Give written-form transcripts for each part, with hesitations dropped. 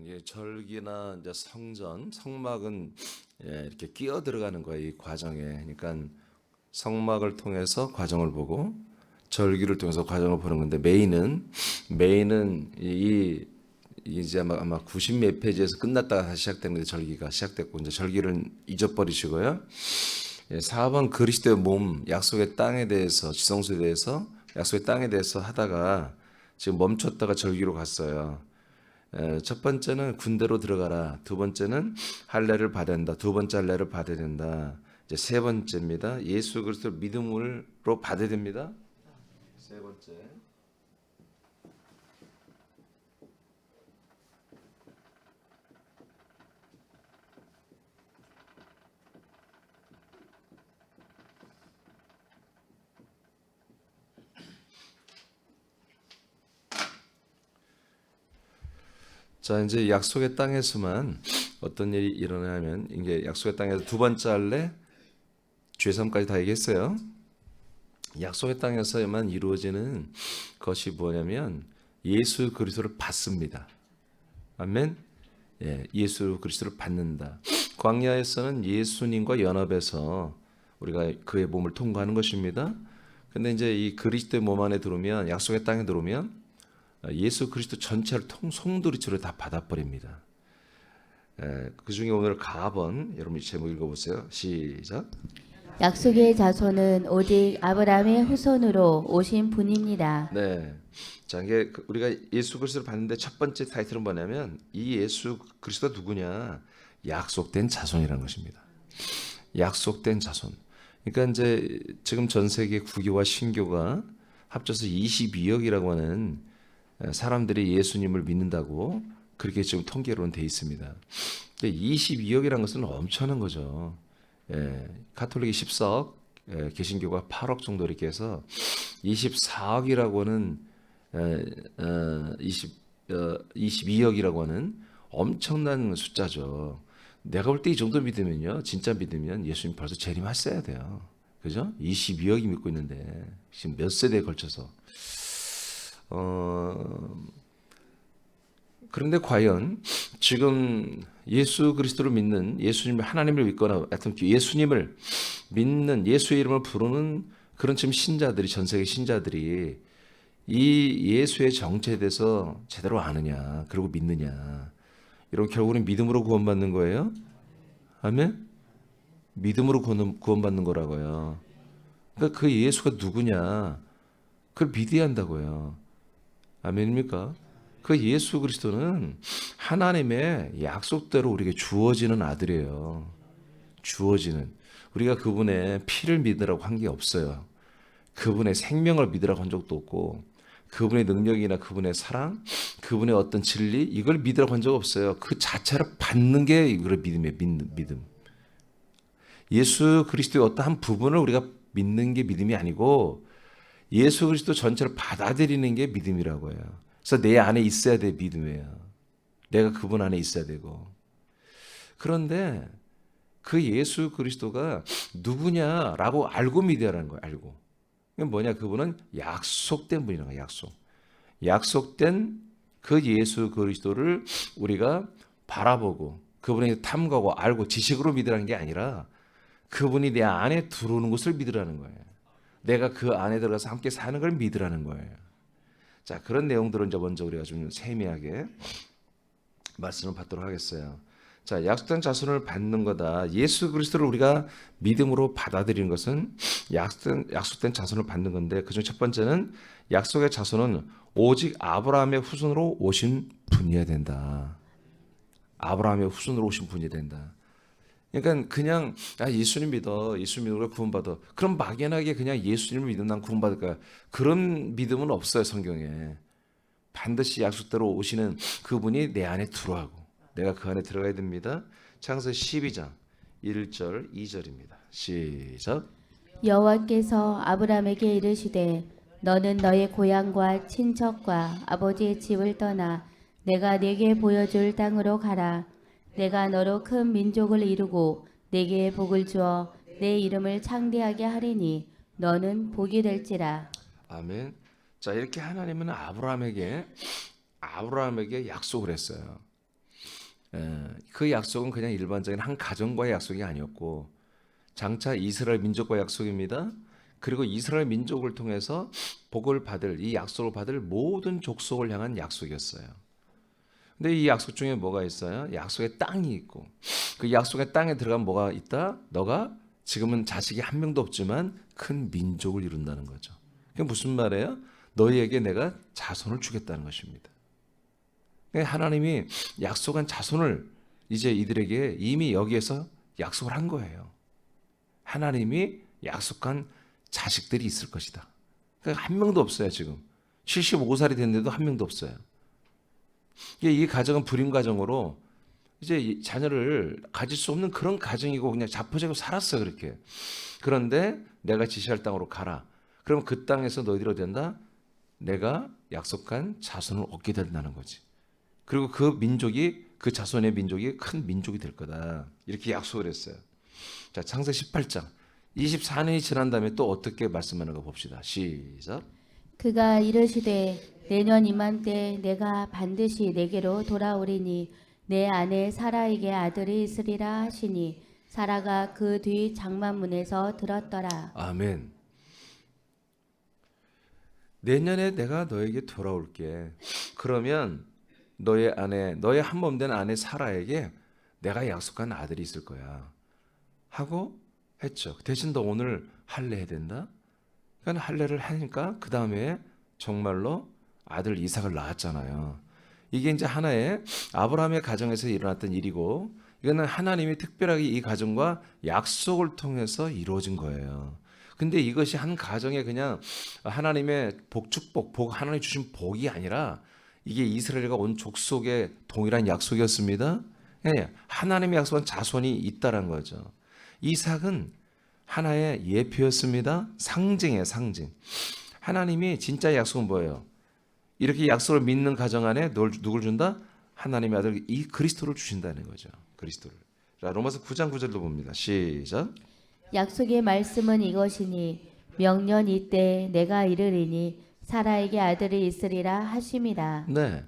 이게 절기나 이제 성전, 성막은 이렇게 끼어 들어가는 거예요, 이 과정에. 그러니까 성막을 통해서 과정을 보고 절기를 통해서 과정을 보는 건데 메인은 이 이제 아마 90 몇 페이지에서 끝났다가 다시 시작되는 게 절기가 시작됐고 이제 절기를 잊어버리시고요. 4번 그리스도의 몸, 약속의 땅에 대해서 지성소에 대해서 약속의 땅에 대해서 하다가 지금 멈췄다가 절기로 갔어요. 첫 번째는 군대로 들어가라. 두 번째는 할례를 받아야 된다. 두 번째 할례를 받아야 된다. 이제 세 번째입니다. 예수 그리스도 믿음으로 받아야 됩니다. 세 번째. 자, 이제 약속의 땅에서만 어떤 일이 일어나면 이게 약속의 땅에서 두 번째 할례, 죄섬까지 다 얘기했어요. 약속의 땅에서만 이루어지는 것이 뭐냐면 예수 그리스도를 받습니다. 아멘. 예수 그리스도를 받는다. 광야에서는 예수님과 연합해서 우리가 그의 몸을 통과하는 것입니다. 근데 이제 이 그리스도의 몸 안에 들어오면 약속의 땅에 들어오면 예수 그리스도 전체를 송두리째로 다 받아버립니다. 그 중에 오늘 가번 여러분 제목 읽어보세요. 시작. 약속의 자손은 오직 아브라함의 후손으로 오신 분입니다. 네. 자, 이게 우리가 예수 그리스도를 봤는데 첫 번째 타이틀은 뭐냐면 이 예수 그리스도 누구냐? 약속된 자손이라는 것입니다. 약속된 자손. 그러니까 이제 지금 전 세계 구교와 신교가 합쳐서 22억이라고 하는 사람들이 예수님을 믿는다고 그렇게 지금 통계로는 돼 있습니다. 22억이라는 것은 엄청난 거죠. 가톨릭이 14억, 개신교가 8억 정도 이렇게 해서 24억이라고는 22억이라고 하는 엄청난 숫자죠. 내가 볼 때 이 정도 믿으면요, 진짜 믿으면 예수님 벌써 재림하셔야 돼요. 그죠? 22억이 믿고 있는데 지금 몇 세대에 걸쳐서 그런데 과연 지금 예수 그리스도를 믿는 예수님을 하나님을 믿거나 하여튼 예수님을 믿는 예수의 이름을 부르는 그런 지금 신자들이 전 세계 신자들이 이 예수의 정체에 대해서 제대로 아느냐 그리고 믿느냐 이런 결국은 믿음으로 구원받는 거예요. 아멘. 믿음으로 구원받는 거라고요. 그러니까 그 예수가 누구냐 그걸 믿어야 한다고요. 아멘입니까? 그 예수 그리스도는 하나님의 약속대로 우리에게 주어지는 아들이에요. 주어지는. 우리가 그분의 피를 믿으라고 한 게 없어요. 그분의 생명을 믿으라고 한 적도 없고 그분의 능력이나 그분의 사랑, 그분의 어떤 진리 이걸 믿으라고 한 적 없어요. 그 자체를 받는 게 이걸 믿음이에요. 믿음. 예수 그리스도의 어떤 한 부분을 우리가 믿는 게 믿음이 아니고 예수 그리스도 전체를 받아들이는 게 믿음이라고 해요. 그래서 내 안에 있어야 돼 믿음이에요. 내가 그분 안에 있어야 되고. 그런데 그 예수 그리스도가 누구냐라고 알고 믿어야하는 거예요. 알고. 이건 뭐냐? 그분은 약속된 분이라는 거예요. 약속된 그 예수 그리스도를 우리가 바라보고 그분에게 탐구하고 알고 지식으로 믿으라는 게 아니라 그분이 내 안에 들어오는 것을 믿으라는 거예요. 내가 그 안에 들어가서 함께 사는 걸 믿으라는 거예요. 자, 그런 내용들은 이제 먼저 우리가 좀 세미하게 말씀을 받도록 하겠어요. 자, 약속된 자손을 받는 거다. 예수 그리스도를 우리가 믿음으로 받아들이는 것은 약속된 자손을 받는 건데 그중 첫 번째는 약속의 자손은 오직 아브라함의 후손으로 오신 분이어야 된다. 아브라함의 후손으로 오신 분이 된다. 그러니까 그냥 예수님 믿어, 예수님 믿으러 구원받아. 그럼 막연하게 그냥 예수님을 믿으면 난 구원받을 거야. 그런 믿음은 없어요 성경에. 반드시 약속대로 오시는 그분이 내 안에 들어가고 내가 그 안에 들어가야 됩니다. 창세기 12장 1절 2절입니다. 시작. 여호와께서 아브라함에게 이르시되 너는 너의 고향과 친척과 아버지의 집을 떠나 내가 네게 보여줄 땅으로 가라. 내가 너로 큰 민족을 이루고 네게 복을 주어 내 이름을 창대하게 하리니 너는 복이 될지라. 아멘. 자, 이렇게 하나님은 아브라함에게 약속을 했어요. 그 약속은 그냥 일반적인 한 가정과의 약속이 아니었고 장차 이스라엘 민족과의 약속입니다. 그리고 이스라엘 민족을 통해서 복을 받을 이 약속을 받을 모든 족속을 향한 약속이었어요. 근데 이 약속 중에 뭐가 있어요? 약속의 땅이 있고 그 약속의 땅에 들어가면 뭐가 있다? 너가 지금은 자식이 한 명도 없지만 큰 민족을 이룬다는 거죠. 그게 무슨 말이에요? 너희에게 내가 자손을 주겠다는 것입니다. 하나님이 약속한 자손을 이제 이들에게 이미 여기에서 약속을 한 거예요. 하나님이 약속한 자식들이 있을 것이다. 그러니까 한 명도 없어요, 지금. 75살이 됐는데도 한 명도 없어요. 이 가정은 불임 가정으로 이제 자녀를 가질 수 없는 그런 가정이고 그냥 자포자기로 살았어요, 그렇게. 그런데 내가 지시할 땅으로 가라. 그럼 그 땅에서 너희들이 된다? 내가 약속한 자손을 얻게 된다는 거지. 그리고 그 민족이 그 자손의 민족이 큰 민족이 될 거다. 이렇게 약속을 했어요. 자, 창세기 18장. 24년이 지난 다음에 또 어떻게 말씀하는가 봅시다. 시작. 그가 이르시되 내년 이맘때 내가 반드시 내게로 돌아오리니 내 아내 사라에게 아들이 있으리라 하시니 사라가 그 뒤 장만문에서 들었더라. 아멘. 내년에 내가 너에게 돌아올게. 그러면 너의 아내, 너의 한몸 된 아내 사라에게 내가 약속한 아들이 있을 거야. 하고 했죠. 대신 너 오늘 할례해야 된다. 그러니까 할례를 하니까 그 다음에 정말로 아들 이삭을 낳았잖아요. 이게 이제 하나의 아브라함의 가정에서 일어났던 일이고 이거는 하나님이 특별하게 이 가정과 약속을 통해서 이루어진 거예요. 근데 이것이 한 가정에 그냥 하나님의 축복, 하나님 주신 복이 아니라 이게 이스라엘과 온 족속의 동일한 약속이었습니다. 예, 하나님의 약속한 자손이 있다는 거죠. 이삭은 하나의 예표였습니다. 상징이에요, 상징. 하나님이 진짜 약속은 뭐예요? 이렇게 약속을 믿는 가정 안에 누굴 준다? 하나님의 아들 이 그리스도를 주신다는 거죠. 그리스도를. 자, 로마서 9장 9절로 봅니다. 시작. 약속의 말씀은 이것이니 명년 이때 내가 이르리니 사라에게 아들이 있으리라 하심이라. 네.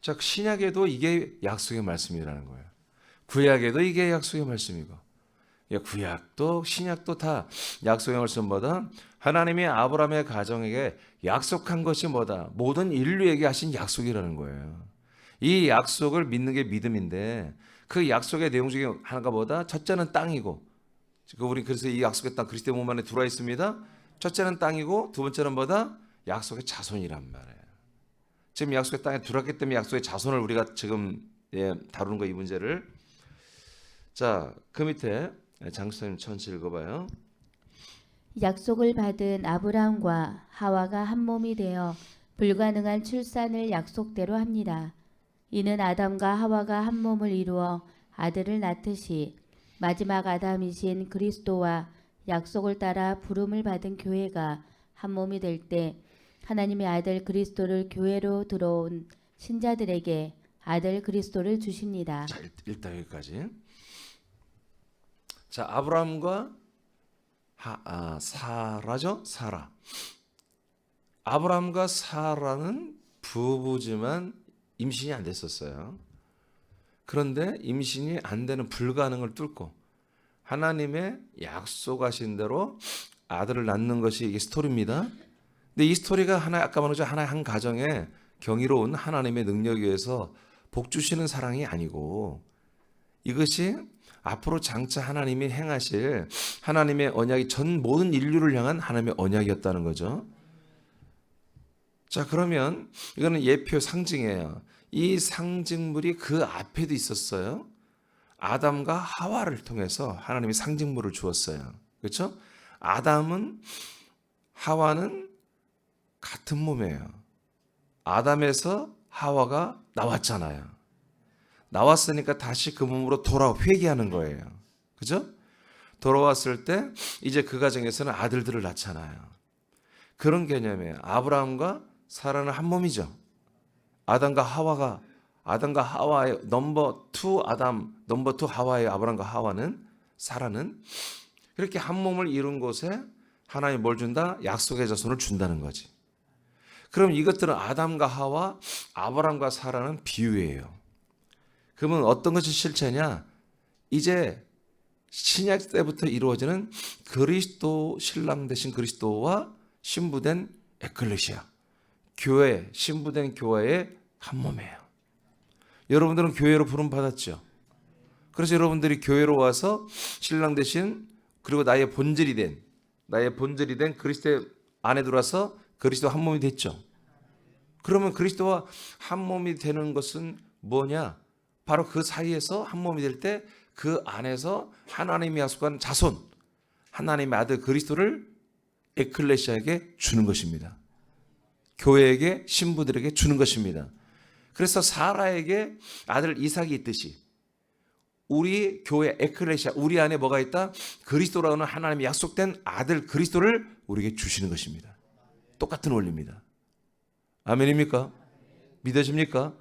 자, 신약에도 이게 약속의 말씀이라는 거예요. 구약에도 이게 약속의 말씀이고. 구약도 신약도 다 약속의 말씀 뭐다? 하나님이 아브라함의 가정에게 약속한 것이 뭐다? 모든 인류에게 하신 약속이라는 거예요. 이 약속을 믿는 게 믿음인데 그 약속의 내용 중에 하나가 뭐다? 첫째는 땅이고 우리 그래서 이 약속의 땅 그리스도의 몸 안에 들어와 있습니다. 첫째는 땅이고 두 번째는 뭐다? 약속의 자손이란 말이에요. 지금 약속의 땅에 들어왔기 때문에 약속의 자손을 우리가 지금 다루는 거 이 문제를. 자, 그 밑에 장수님 천천히 읽어봐요. 약속을 받은 아브라함과 하와가 한 몸이 되어 불가능한 출산을 약속대로 합니다. 이는 아담과 하와가 한 몸을 이루어 아들을 낳듯이 마지막 아담이신 그리스도와 약속을 따라 부름을 받은 교회가 한 몸이 될 때 하나님의 아들 그리스도를 교회로 들어온 신자들에게 아들 그리스도를 주십니다. 자, 일단 여기까지. 자, 아브라함과 사라죠? 사라. 아브라함과 사라는 부부지만 임신이 안 됐었어요. 그런데 임신이 안 되는 불가능을 뚫고 하나님의 약속하신 대로 아들을 낳는 것이 이게 스토리입니다. 근데 이 스토리가 아까 말한 하나의 한 가정에 경이로운 하나님의 능력에 의해서 복 주시는 사랑이 아니고 이것이 앞으로 장차 하나님이 행하실 하나님의 언약이 전 모든 인류를 향한 하나님의 언약이었다는 거죠. 자, 그러면 이거는 예표 상징이에요. 이 상징물이 그 앞에도 있었어요. 아담과 하와를 통해서 하나님이 상징물을 주었어요. 그렇죠? 아담은 하와는 같은 몸이에요. 아담에서 하와가 나왔잖아요. 나왔으니까 다시 그 몸으로 회개하는 거예요. 그죠? 돌아왔을 때 이제 그 가정에서는 아들들을 낳잖아요. 그런 개념이에요. 아브라함과 사라는 한 몸이죠. 아담과 하와의 넘버 2 아담, 넘버 2 하와의 아브라함과 하와는 사라는 그렇게 한 몸을 이룬 곳에 하나님이 뭘 준다? 약속의 자손을 준다는 거지. 그럼 이것들은 아담과 하와, 아브라함과 사라는 비유예요. 그러면 어떤 것이 실체냐? 이제 신약 때부터 이루어지는 그리스도 신랑 되신 그리스도와 신부된 에클레시아, 교회, 신부된 교회의 한 몸이에요. 여러분들은 교회로 부름 받았죠. 그래서 여러분들이 교회로 와서 신랑 되신 그리고 나의 본질이 된 그리스도의 안에 들어와서 그리스도 한 몸이 됐죠. 그러면 그리스도와 한 몸이 되는 것은 뭐냐? 바로 그 사이에서 한 몸이 될 때 그 안에서 하나님이 약속한 자손, 하나님의 아들 그리스도를 에클레시아에게 주는 것입니다. 교회에게, 신부들에게 주는 것입니다. 그래서 사라에게 아들 이삭이 있듯이 우리 교회 에클레시아, 우리 안에 뭐가 있다? 그리스도라는 하나님의 약속된 아들 그리스도를 우리에게 주시는 것입니다. 똑같은 원리입니다. 아멘입니까? 믿어집니까?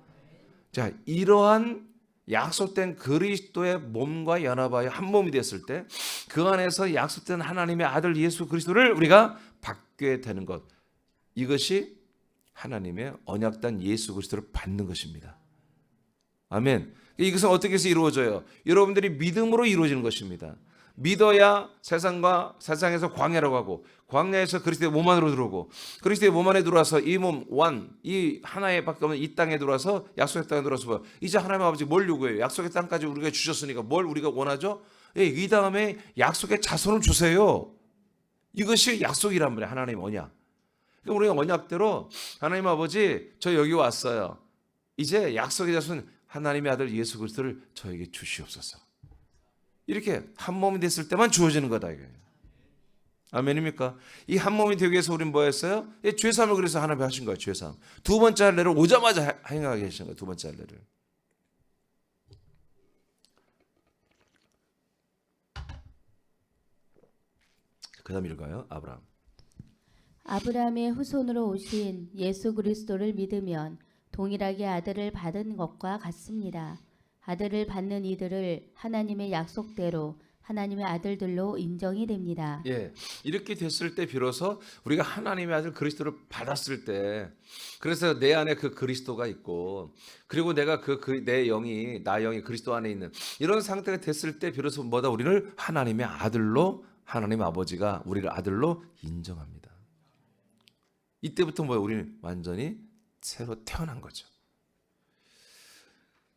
자, 이러한 약속된 그리스도의 몸과 연합하여 한 몸이 되었을 때 그 안에서 약속된 하나님의 아들 예수 그리스도를 우리가 받게 되는 것, 이것이 하나님의 언약된 예수 그리스도를 받는 것입니다. 아멘. 이것은 어떻게 해서 이루어져요? 여러분들이 믿음으로 이루어지는 것입니다. 믿어야 세상에서 광야라고 하고, 광야에서 그리스도의 몸 안으로 들어오고, 그리스도의 몸 안에 들어와서 이 몸 이 하나의 밖에 없는 이 땅에 들어와서 약속의 땅에 들어와서 이제 하나님 아버지 뭘 요구해요? 약속의 땅까지 우리가 주셨으니까 뭘 우리가 원하죠? 이 다음에 약속의 자손을 주세요. 이것이 약속이란 말이에요. 하나님 언약. 우리가 언약대로 하나님 아버지 저 여기 왔어요. 이제 약속의 자손 하나님의 아들 예수 그리스도를 저에게 주시옵소서. 이렇게 한 몸이 됐을 때만 주어지는 거다 이거예요. 아멘입니까? 이 한 몸이 되기 위해서 우리는 뭐 했어요? 죄사함을 그래서 하나님이 하신 거예요. 죄사함. 두 번째 할례를 오자마자 행하게 하신 거예요. 두 번째 할례를. 그 다음 읽어요. 아브라함. 아브라함의 후손으로 오신 예수 그리스도를 믿으면 동일하게 아들을 받은 것과 같습니다. 아들을 받는 이들을 하나님의 약속대로 하나님의 아들들로 인정이 됩니다. 예, 이렇게 됐을 때 비로소 우리가 하나님의 아들 그리스도를 받았을 때, 그래서 내 안에 그 그리스도가 있고, 그리고 내가 내 영이 나 영이 그리스도 안에 있는 이런 상태가 됐을 때 비로소 뭐다 우리를 하나님의 아들로, 하나님 아버지가 우리를 아들로 인정합니다. 이때부터 뭐야? 우리는 완전히 새로 태어난 거죠.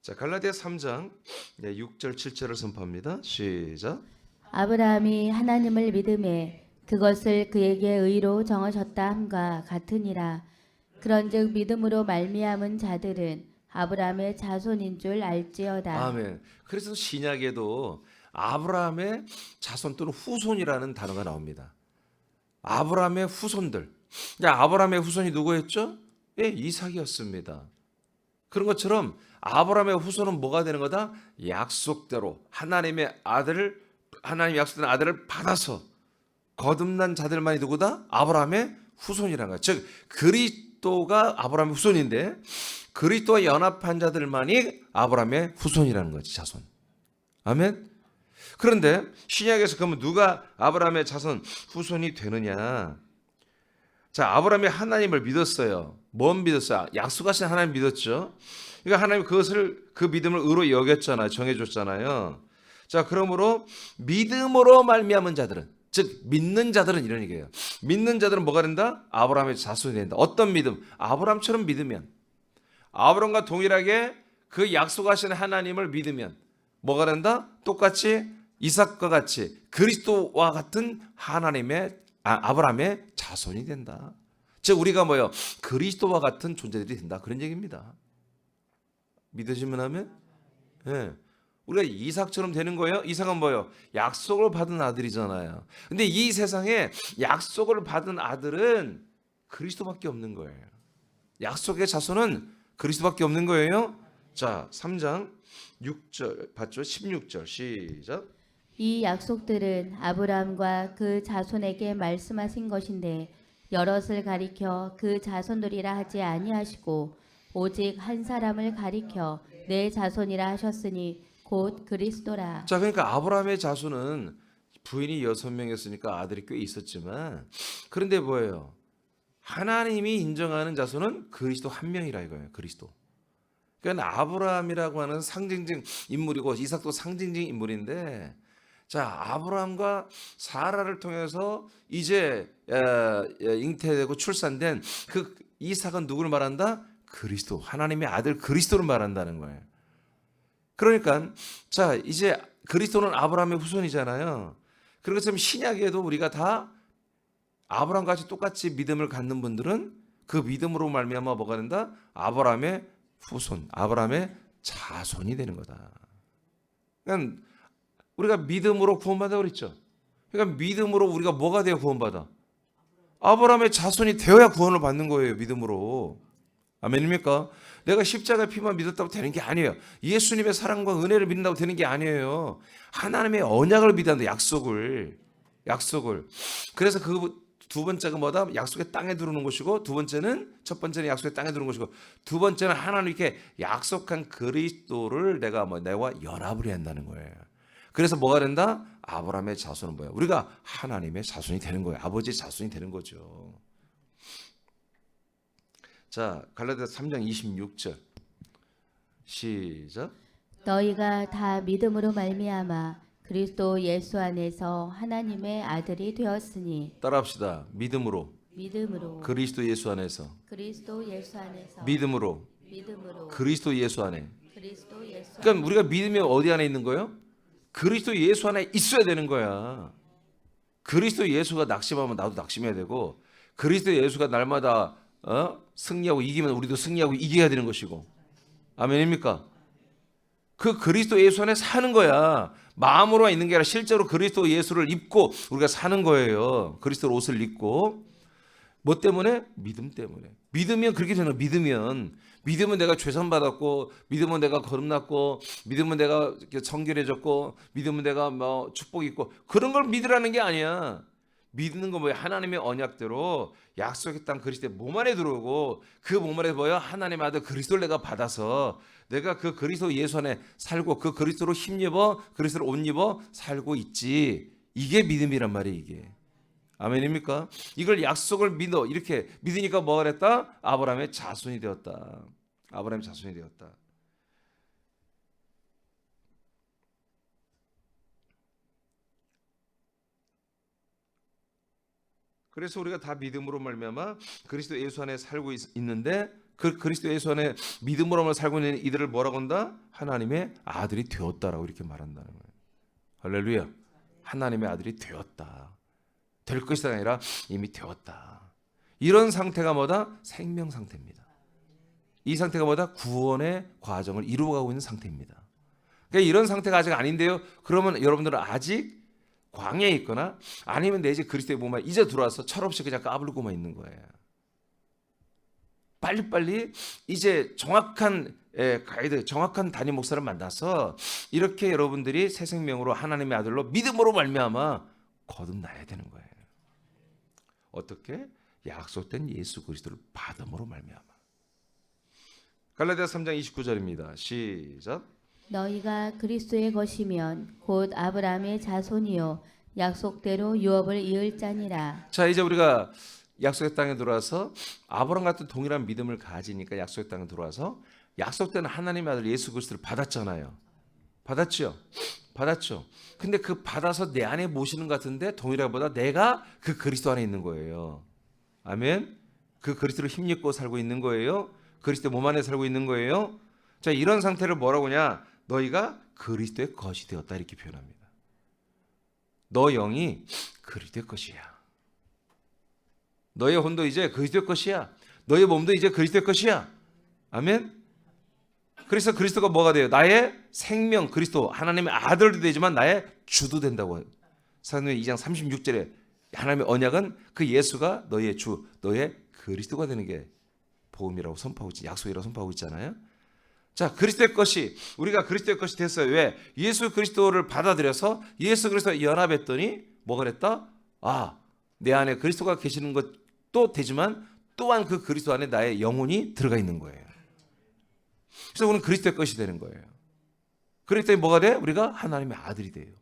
자, 갈라디아 3장 6절 7절을 선포합니다. 시작. 아브라함이 하나님을 믿음에 그것을 그에게 의로 정하셨다 함과 같으니라. 그런즉 믿음으로 말미암은 자들은 아브라함의 자손인 줄 알지어다. 아멘. 그래서 신약에도 아브라함의 자손 또는 후손이라는 단어가 나옵니다. 아브라함의 후손들. 아브라함의 후손이 누구였죠? 예, 이삭이었습니다. 그런 것처럼 아브라함의 후손은 뭐가 되는 거다? 약속대로 하나님의 아들을, 하나님 약속된 아들을 받아서 거듭난 자들만이 누구다? 아브라함의 후손이라는 거야. 즉 그리스도가 아브라함의 후손인데 그리스도와 연합한 자들만이 아브라함의 후손이라는 거지, 자손. 아멘. 그런데 신약에서 그러면 누가 아브라함의 자손 후손이 되느냐? 자, 아브라함이 하나님을 믿었어요. 뭔 믿었어요? 약속하신 하나님 믿었죠. 그러니까 하나님 그것을, 그 믿음을 의로 여겼잖아요. 정해줬잖아요. 자, 그러므로 믿음으로 말미암은 자들은, 즉 믿는 자들은 이런 얘기예요. 믿는 자들은 뭐가 된다? 아브라함의 자손이 된다. 어떤 믿음? 아브라함처럼 믿으면, 아브라함과 동일하게 그 약속하신 하나님을 믿으면 뭐가 된다? 똑같이 이삭과 같이 그리스도와 같은 하나님의 아브라함의 자손이 된다. 즉 우리가 뭐요? 그리스도와 같은 존재들이 된다. 그런 얘기입니다. 믿으시면 하면, 예. 우리가 이삭처럼 되는 거예요. 이삭은 뭐예요? 약속을 받은 아들이잖아요. 근데 이 세상에 약속을 받은 아들은 그리스도밖에 없는 거예요. 약속의 자손은 그리스도밖에 없는 거예요. 자, 3장 6절 봤죠? 16절 시작. 이 약속들은 아브라함과 그 자손에게 말씀하신 것인데 여럿을 가리켜 그 자손들이라 하지 아니하시고 오직 한 사람을 가리켜 내 자손이라 하셨으니 곧 그리스도라. 자, 그러니까 아브라함의 자손은 부인이 6명이었으니까 아들이 꽤 있었지만, 그런데 뭐예요? 하나님이 인정하는 자손은 그리스도 한 명이라 이거예요. 그리스도. 그러니까 아브라함이라고 하는 상징적 인물이고 이삭도 상징적 인물인데, 자, 아브라함과 사라를 통해서 이제 잉태되고 출산된 그 이삭은 누구를 말한다? 그리스도, 하나님의 아들 그리스도를 말한다는 거예요. 그러니까 자, 이제 그리스도는 아브라함의 후손이잖아요. 그런 것처럼 신약에도 우리가 다 아브라함 같이 똑같이 믿음을 갖는 분들은 그 믿음으로 말미암아 뭐가 된다? 아브라함의 후손, 아브라함의 자손이 되는 거다. 그러니까 우리가 믿음으로 구원받아 그랬죠. 그러니까 믿음으로 우리가 뭐가 되어 구원받아? 아브라함의 자손이 되어야 구원을 받는 거예요. 믿음으로. 아멘입니까? 내가 십자가 피만 믿었다고 되는 게 아니에요. 예수님의 사랑과 은혜를 믿는다고 되는 게 아니에요. 하나님의 언약을 믿는다. 약속을. 그래서 그 두 번째가 뭐다? 약속의 땅에 들어오는 것이고, 두 번째는, 첫 번째는 약속의 땅에 들어오는 것이고, 두 번째는 하나님께 약속한 그리스도를 내가 내와 연합을 해야 한다는 거예요. 그래서 뭐가 된다? 아브라함의 자손은 뭐예요? 우리가 하나님의 자손이 되는 거예요. 아버지의 자손이 되는 거죠. 자, 갈라디아서 3장 26절 시작. 너희가 다 믿음으로 말미암아 그리스도 예수 안에서 하나님의 아들이 되었으니. 따라합시다. 믿음으로 그리스도 예수 안에서, 그리스도 예수 안에서 믿음으로 그리스도 예수 안에. 그리스도 예수 그러니까 우리가 믿음이 어디 안에 있는 거예요? 그리스도 예수 안에 있어야 되는 거야. 그리스도 예수가 낙심하면 나도 낙심해야 되고, 그리스도 예수가 날마다 승리하고 이기면 우리도 승리하고 이겨야 되는 것이고. 아멘입니까? 그 그리스도 예수 안에 사는 거야. 마음으로 있는 게 아니라 실제로 그리스도 예수를 입고 우리가 사는 거예요. 그리스도 옷을 입고. 뭐 때문에? 믿음 때문에. 믿으면 그렇게 되는 거예요. 믿으면 내가 죄선 받았고, 믿으면 내가 거듭났고, 믿으면 내가 정결해졌고, 믿으면 내가 뭐 축복이 있고, 그런 걸 믿으라는 게 아니야. 믿는 거 뭐야? 하나님의 언약대로 약속의 땅 그리스도의 몸 안에 들어오고, 그 몸 안에 뭐야? 하나님의 아들 그리스도를 내가 받아서 내가 그 그리스도 예수 안에 살고, 그 그리스도로 힘입어, 그리스도로 옷 입어 살고 있지. 이게 믿음이란 말이에요. 이게. 아멘입니까? 이걸 약속을 믿어. 이렇게 믿으니까 뭐가 됐다? 아브라함의 자손이 되었다. 아브라함의 자손이 되었다. 그래서 우리가 다 믿음으로 말미암아 그리스도 예수 안에 살고 있는데, 그 그리스도 예수 안에 믿음으로만 살고 있는 이들을 뭐라고 한다? 하나님의 아들이 되었다라고 이렇게 말한다는 거예요. 할렐루야. 하나님의 아들이 되었다. 될 것이 아니라 이미 되었다. 이런 상태가 뭐다? 생명 상태입니다. 이 상태가 뭐다? 구원의 과정을 이루어가고 있는 상태입니다. 그러니까 이런 상태가 아직 아닌데요. 그러면 여러분들은 아직 광야에 있거나 아니면 내 이제 그리스도의 몸에 이제 들어와서 철없이 그냥 까불고만 있는 거예요. 빨리빨리 이제 정확한 가이드, 정확한 담임 목사를 만나서 이렇게 여러분들이 새 생명으로 하나님의 아들로 믿음으로 말미암아 거듭나야 되는 거예요. 어떻게? 약속된 예수 그리스도를 받음으로 말미암아. 갈라디아서 3장 29절입니다. 시작. 너희가 그리스도의 것이면 곧 아브라함의 자손이요 약속대로 유업을 이을 자니라. 자, 이제 우리가 약속의 땅에 들어와서 아브라함 같은 동일한 믿음을 가지니까 약속의 땅에 들어와서 약속된 하나님의 아들 예수 그리스도를 받았잖아요. 받았죠? 받았죠. 근데 그 받아서 내 안에 모시는 것 같은데 동일하보다 내가 그 그리스도 안에 있는 거예요. 아멘. 그 그리스도를 힘입고 살고 있는 거예요. 그리스도 몸 안에 살고 있는 거예요. 자, 이런 상태를 뭐라고 하냐? 너희가 그리스도의 것이 되었다 이렇게 표현합니다. 너 영이 그리스도의 것이야. 너의 혼도 이제 그리스도의 것이야. 너의 몸도 이제 그리스도의 것이야. 아멘. 그래서 그리스도가 뭐가 돼요? 나의 생명, 그리스도 하나님의 아들도 되지만 나의 주도 된다고. 사도행전 2장 36절에 하나님의 언약은 그 예수가 너의 주, 너의 그리스도가 되는 게 복음이라고 선포하고 있지, 약속이라고 선포하고 있잖아요. 자, 그리스도의 것이, 우리가 그리스도의 것이 됐어요. 왜? 예수 그리스도를 받아들여서 예수 그리스도와 연합했더니 뭐가 됐다? 아, 내 안에 그리스도가 계시는 것도 되지만 또한 그 그리스도 안에 나의 영혼이 들어가 있는 거예요. 그래서 우리는 그리스도의 것이 되는 거예요. 그랬더니 뭐가 돼? 우리가 하나님의 아들이 돼요.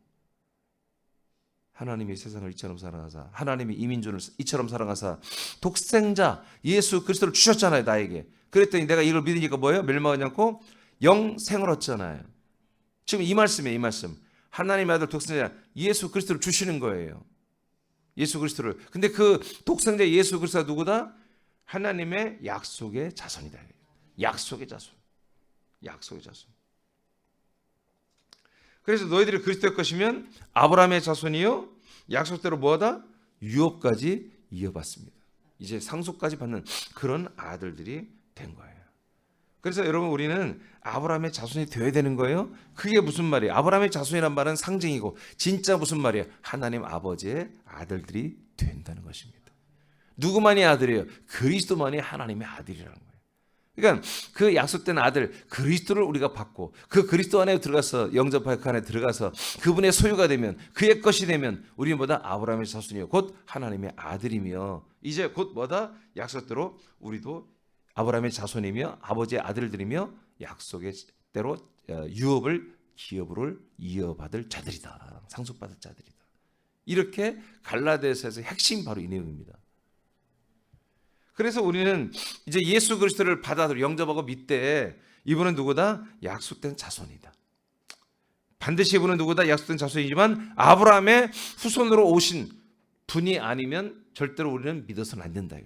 하나님이 세상을 이처럼 사랑하사, 하나님이 이민족을 이처럼 사랑하사 독생자 예수 그리스도를 주셨잖아요, 나에게. 그랬더니 내가 이걸 믿으니까 뭐예요? 멸망하지 않고 영생을 얻잖아요. 지금 이 말씀이에요, 이 말씀. 하나님의 아들 독생자 예수 그리스도를 주시는 거예요. 예수 그리스도를. 근데 그 독생자 예수 그리스도가 누구다? 하나님의 약속의 자손이다. 약속의 자손. 약속의 자손. 그래서 너희들이 그리스도의 것이면 아브라함의 자손이요 약속대로 뭐하다? 유업까지 이어받습니다. 이제 상속까지 받는 그런 아들들이 된 거예요. 그래서 여러분 우리는 아브라함의 자손이 되어야 되는 거예요. 그게 무슨 말이에요? 아브라함의 자손이란 말은 상징이고 진짜 무슨 말이에요? 하나님 아버지의 아들들이 된다는 것입니다. 누구만이 아들이에요? 그리스도만이 하나님의 아들이라는 거예요. 그러니까 그 약속된 아들 그리스도를 우리가 받고 그 그리스도 안에 들어가서 영접할 그 안에 들어가서 그분의 소유가 되면 그의 것이 되면 우리는 뭐다? 아브라함의 자손이요 곧 하나님의 아들이며 이제 곧 뭐다? 약속대로 우리도 아브라함의 자손이며 아버지의 아들들이며 약속의 대로 유업을 기업을 이어받을 자들이다. 상속받을 자들이다. 이렇게 갈라디아서에서 핵심 바로 이 내용입니다. 그래서 우리는 이제 예수 그리스도를 받아들여 영접하고 믿되 이분은 누구다? 약속된 자손이다. 반드시 이분은 누구다? 약속된 자손이지만 아브라함의 후손으로 오신 분이 아니면 절대로 우리는 믿어서는 안 된다.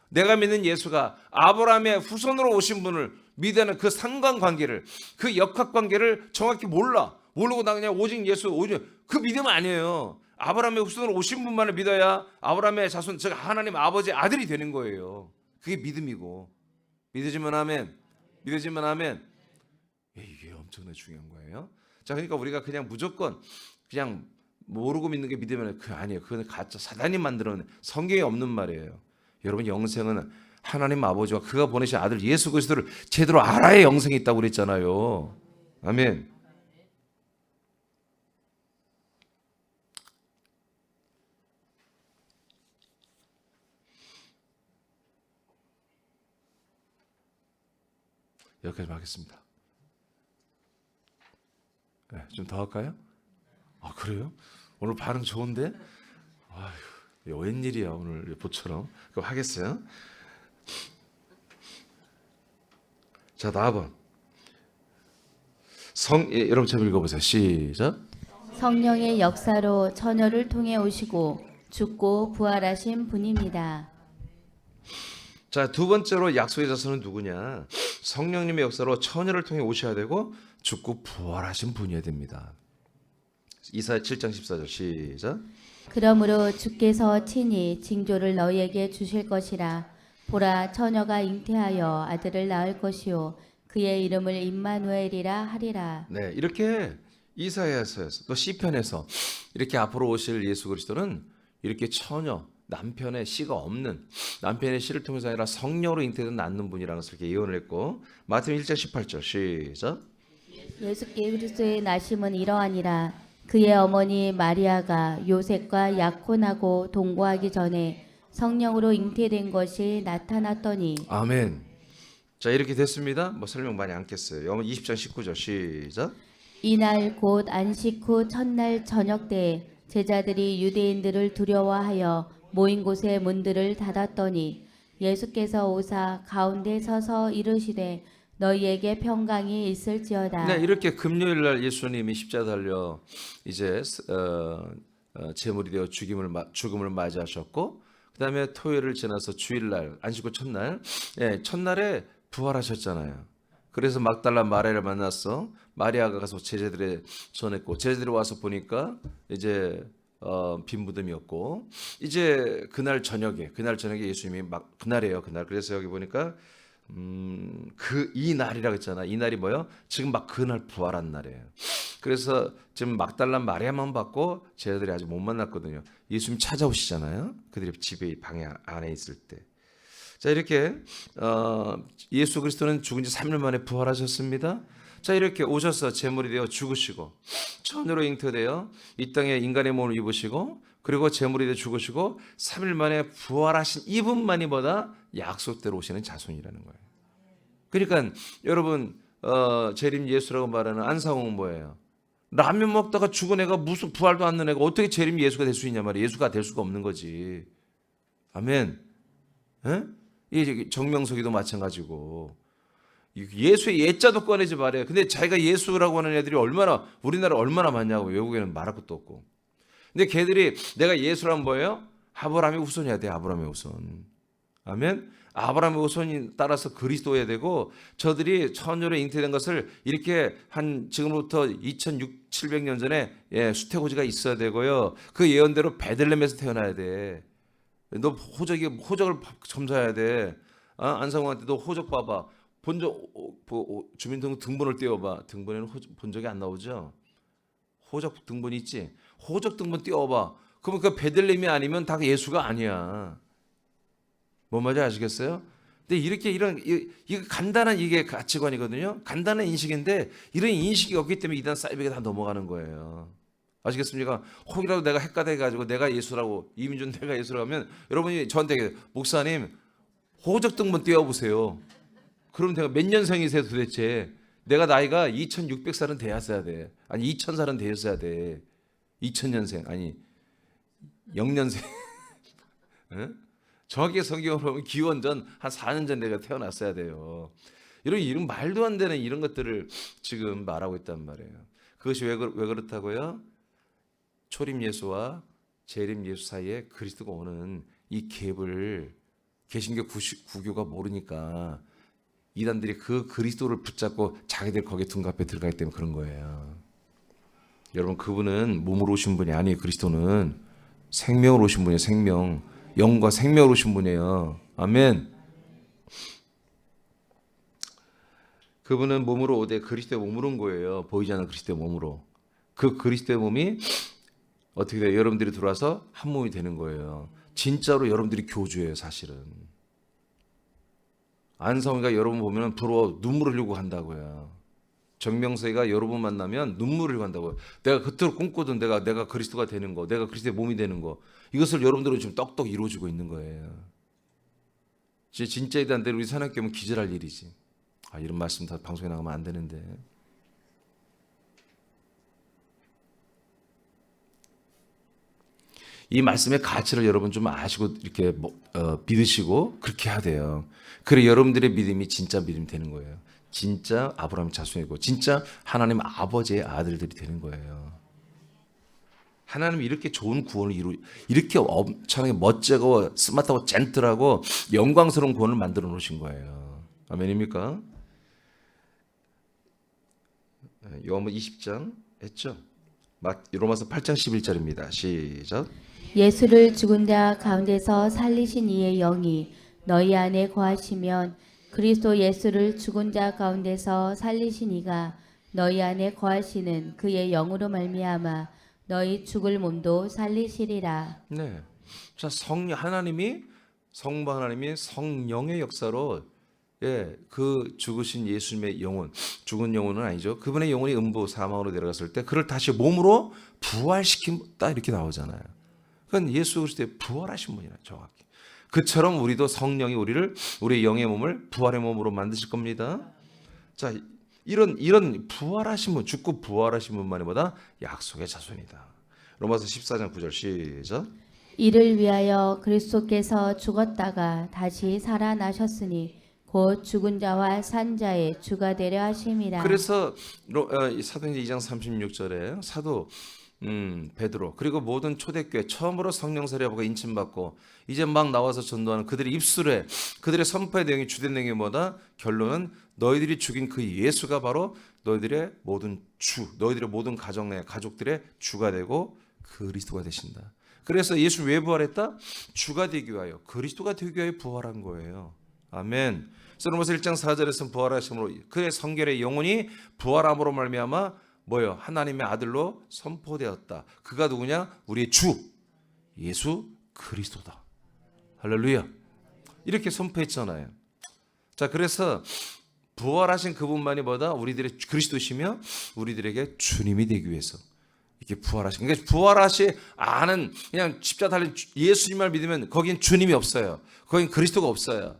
내가 믿는 예수가 아브라함의 후손으로 오신 분을 믿는 그 상관관계를 그 역학관계를 정확히 모르고 나 그냥 오직 예수 그 믿음 아니에요. 아브라함의 후손으로 오신 분만을 믿어야 아브라함의 자손 즉 하나님 아버지의 아들이 되는 거예요. 그게 믿음이고 믿어지면 아멘. 믿어지면 아멘. 이게 엄청나게 중요한 거예요. 자, 그러니까 우리가 그냥 무조건 그냥 모르고 믿는 게 믿으면 그 아니에요. 그건 가짜 사단이 만들어낸 성경에 없는 말이에요. 여러분 영생은 하나님 아버지와 그가 보내신 아들 예수 그리스도를 제대로 알아야 영생이 있다고 그랬잖아요. 아멘. 여기까지 하겠습니다. 네, 좀 더 할까요? 아 그래요? 오늘 반응 좋은데? 아휴, 웬일이야 오늘 보처럼. 그럼 하겠어요. 자 다음 여러분 제가 읽어보세요. 시작. 성령의 역사로 처녀를 통해 오시고 죽고 부활하신 분입니다. 자, 두 번째로 약속의 자손은 누구냐? 성령님의 역사로 처녀를 통해 오셔야 되고 죽고 부활하신 분이어야 됩니다. 이사야 7장 14절 시작. 그러므로 주께서 친히 징조를 너희에게 주실 것이라. 보라, 처녀가 잉태하여 아들을 낳을 것이요 그의 이름을 임마누엘이라 하리라. 네, 이렇게 이사야서 또 시편에서 이렇게 앞으로 오실 예수 그리스도는 이렇게 처녀 남편의 씨가 없는 남편의 씨를 통해서 아니라 성령으로 잉태된 낳는 분이라는 것을 이렇게 예언을 했고 마태복음 1장 18절 시작. 예수 그리스도의 나심은 이러하니라. 그의 어머니 마리아가 요셉과 약혼하고 동거하기 전에 성령으로 잉태된 것이 나타났더니. 아멘. 자 이렇게 됐습니다. 뭐 설명 많이 않겠어요. 영어 20장 19절 시작. 이날 곧 안식 후 첫날 저녁 때에 제자들이 유대인들을 두려워하여 모인 곳의 문들을 닫았더니 예수께서 오사 가운데 서서 이르시되 너희에게 평강이 있을지어다. 네, 이렇게 금요일 날 예수님이 십자가 달려 이제 제물이 되어 죽음을 맞이하셨고 그다음에 토요일을 지나서 주일날 안식 후 첫날 첫날에 부활하셨잖아요. 그래서 막달라 마리아를 만났어. 마리아가 가서 제자들에 전했고 제자들이 와서 보니까 이제 빈 무덤이었고 이제 그날 저녁에 예수님이 막 그날이에요. 그날 그래서 여기 보니까 이 날이라고 했잖아. 이 날이 뭐요? 지금 막 그날 부활한 날이에요. 그래서 지금 막달라 마리아만 받고 제자들이 아직 못 만났거든요. 예수님 찾아오시잖아요. 그들이 집에 방에 안에 있을 때. 자 이렇게 예수 그리스도는 죽은 지 3일 만에 부활하셨습니다. 자 이렇게 오셔서 제물이 되어 죽으시고 처녀로 잉태되어 이 땅에 인간의 몸을 입으시고 그리고 제물이 되어 죽으시고 3일 만에 부활하신 이분만이 뭐다? 약속대로 오시는 자손이라는 거예요. 그러니까 여러분 재림 예수라고 말하는 안상홍은 뭐예요? 라면 먹다가 죽은 애가 무슨 부활도 안 는 애가 어떻게 재림 예수가 될 수 있냐 말이에요. 예수가 될 수가 없는 거지. 아멘. 에? 이 정명석이도 마찬가지고 예수의 예자도 꺼내지 말아요. 근데 자기가 예수라고 하는 애들이 얼마나 우리나라 얼마나 많냐고. 외국에는 말할 것도 없고. 근데 걔들이 내가 예수라면 뭐예요? 아브라함의 후손이어야 돼. 아브라함의 후손. 아멘. 아브라함의 후손이 따라서 그리스도여야 되고 저들이 천년에 잉태된 것을 이렇게 한 지금부터 2600, 700년 전에 수태고지가 있어야 되고요. 그 예언대로 베들레헴에서 태어나야 돼. 너 호적을 점사해야 돼. 안상홍한테 너 호적 봐봐. 주민등록 등본을 띄워봐. 등본에는 본 적이 안 나오죠. 호적 등본이 있지. 호적 등본 띄워봐. 그러면 그 베들레헴이 아니면 다 예수가 아니야. 뭔 말인지 아시겠어요? 근데 이렇게 이거 간단한 이게 가치관이거든요. 간단한 인식인데 이런 인식이 없기 때문에 이단 사이버에 다 넘어가는 거예요. 아시겠습니까? 혹이라도 내가 헷갈려가지고 내가 예수라고 이민준 내가 예수라고 하면 여러분이 저한테 목사님 호적 등본 띄워보세요. 그럼 내가 몇 년생이세요 도대체? 내가 나이가 2600살은 되었어야 돼. 아니 2000살은 되었어야 돼. 2000년생 아니 0년생. 응? 정확히 성경으로 보면 기원전 한 4년 전 내가 태어났어야 돼요. 이런 말도 안 되는 이런 것들을 지금 말하고 있단 말이에요. 그것이 왜 그렇다고요? 초림 예수와 재림 예수 사이에 그리스도가 오는 이 갭을 개신교 구교가 모르니까 이단들이 그 그리스도를 붙잡고 자기들 거기에 둔갑해 들어가기 때문에 그런 거예요. 여러분 그분은 몸으로 오신 분이 아니에요. 그리스도는 생명으로 오신 분이에요. 생명. 영과 생명으로 오신 분이에요. 아멘. 그분은 몸으로 오되 그리스도의 몸으로 온 거예요. 보이지 않는 그리스도의 몸으로. 그 그리스도의 몸이 어떻게 돼요? 여러분들이 들어와서 한 몸이 되는 거예요. 진짜로 여러분들이 교주예요. 사실은. 안성이가 여러분 보면 부러워 눈물을 흘리고 간다고요. 정명석이가 여러분 만나면 눈물을 흘리고 간다고요. 내가 그토록 꿈꾸던 내가 그리스도가 되는 거, 내가 그리스도의 몸이 되는 거, 이것을 여러분들은 지금 떡떡 이루어지고 있는 거예요. 진짜 이단들 우리 사납게 오면 기절할 일이지. 이런 말씀 다 방송에 나가면 안 되는데. 이 말씀의 가치를 여러분 좀 아시고 이렇게 믿으시고 그렇게 해야 돼요. 그래 여러분들의 믿음이 진짜 믿음이 되는 거예요. 진짜 아브라함 자손이고 진짜 하나님 아버지의 아들들이 되는 거예요. 하나님 이렇게 좋은 구원을 이렇게 엄청나게 멋지고 스마트하고 젠틀하고 영광스러운 구원을 만들어 놓으신 거예요. 아멘입니까? 요한복음 20장 했죠? 로마서 8장 11절입니다. 시작. 예수를 죽은 자 가운데서 살리신 이의 영이 너희 안에 거하시면 그리스도 예수를 죽은 자 가운데서 살리신 이가 너희 안에 거하시는 그의 영으로 말미암아 너희 죽을 몸도 살리시리라. 네. 자, 하나님이 성부 하나님이 성령의 역사로 그 죽으신 예수님의 영혼, 죽은 영혼은 아니죠. 그분의 영혼이 음부 사망으로 내려갔을 때 그를 다시 몸으로 부활시킨다 이렇게 나오잖아요. 그건 예수 그리스도의 부활하신 분이라 정확히. 그처럼 우리도 성령이 우리의 영의 몸을 부활의 몸으로 만드실 겁니다. 자, 이런 부활하신 분, 죽고 부활하신 분만이 보다 약속의 자손이다. 로마서 14장 9절 시작. 이를 위하여 그리스도께서 죽었다가 다시 살아나셨으니 곧 죽은 자와 산 자의 주가 되려 하심이라. 그래서 사도행전 2장 36절에 사도 베드로 그리고 모든 초대교회 처음으로 성령 세례받고 인침받고 이제 막 나와서 전도하는 그들의 입술에 그들의 선포의 내용이 주된 내용이 뭐다? 결론은 너희들이 죽인 그 예수가 바로 너희들의 모든 너희들의 모든 가족들의 주가 되고 그리스도가 되신다. 그래서 예수 왜 부활했다? 주가 되기 위하여 그리스도가 되기 위하여 부활한 거예요. 아멘. 로마서 1장 4절에서 부활하심으로 그의 성결의 영혼이 부활함으로 말미암아 뭐요? 하나님의 아들로 선포되었다. 그가 누구냐? 우리의 주 예수 그리스도다. 할렐루야. 이렇게 선포했잖아요. 자, 그래서 부활하신 그분만이 뭐다? 우리들의 그리스도시며 우리들에게 주님이 되기 위해서 이렇게 부활하신. 그러니까 부활하시 아는 그냥 십자가 달린 예수님을 믿으면 거긴 주님이 없어요. 거긴 그리스도가 없어요.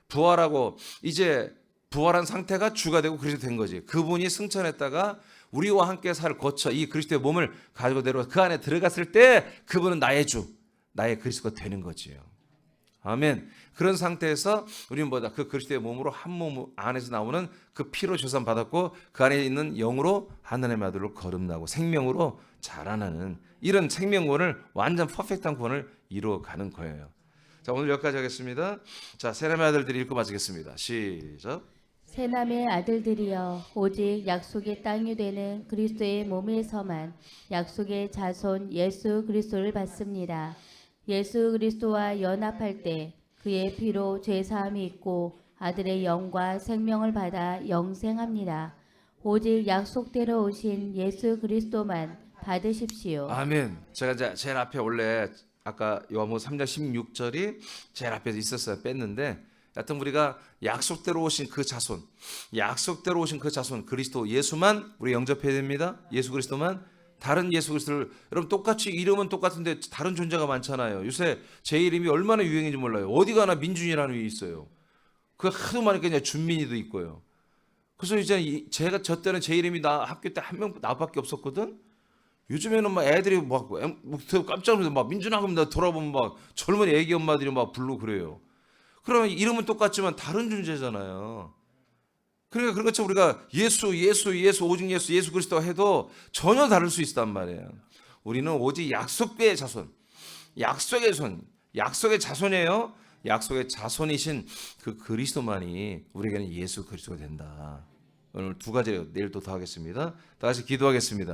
부활하고 이제 부활한 상태가 주가 되고 그리스도 된 거지. 그분이 승천했다가 우리와 함께 살 거쳐 이 그리스도의 몸을 가지고 내려와 그 안에 들어갔을 때 그분은 나의 주, 나의 그리스도가 되는 거지요. 아멘. 그런 상태에서 우리는 뭐다? 그 그리스도의 몸으로 한 몸 안에서 나오는 그 피로 조산 받았고 그 안에 있는 영으로 하나님의 아들로 거듭나고 생명으로 자라나는 이런 생명권을 완전 퍼펙트한 구원을 이루어가는 거예요. 자, 오늘 여기까지 하겠습니다. 자, 세람의 아들들이 읽고 마치겠습니다. 시작. 세남의 아들들이여 오직 약속의 땅이 되는 그리스도의 몸에서만 약속의 자손 예수 그리스도를 받습니다. 예수 그리스도와 연합할 때 그의 피로 죄사함이 있고 아들의 영과 생명을 받아 영생합니다. 오직 약속대로 오신 예수 그리스도만 받으십시오. 아멘. 제가 이제 제일 앞에 원래 아까 요한복음 3장 16절이 제일 앞에 있었어요. 뺐는데 하여튼 우리가 약속대로 오신 그 자손, 약속대로 오신 그 자손 그리스도 예수만 우리 영접해야 됩니다. 예수 그리스도만. 다른 예수 그리스도를 여러분 똑같이 이름은 똑같은데 다른 존재가 많잖아요. 요새 제 이름이 얼마나 유행인지 몰라요. 어디 가나 민준이라는 게 있어요. 그 하도 많으니까 이제 준민이도 있고요. 그래서 이제 제가 저 때는 제 이름이 나 학교 때 한 명 나밖에 없었거든. 요즘에는 막 애들이 막 깜짝 놀라서 막 민준아 그러면 나 돌아보면 막 젊은 애기 엄마들이 막 부르고 그래요. 그러면 이름은 똑같지만 다른 존재잖아요. 그러니까 그런 것처럼 우리가 예수 오직 예수 그리스도 해도 전혀 다를 수 있단 말이에요. 우리는 오직 약속의 자손, 약속의 자손이에요. 약속의 자손이신 그 그리스도만이 우리에게는 예수 그리스도가 된다. 오늘 두 가지예요. 내일 또 더 하겠습니다. 다 같이 기도하겠습니다.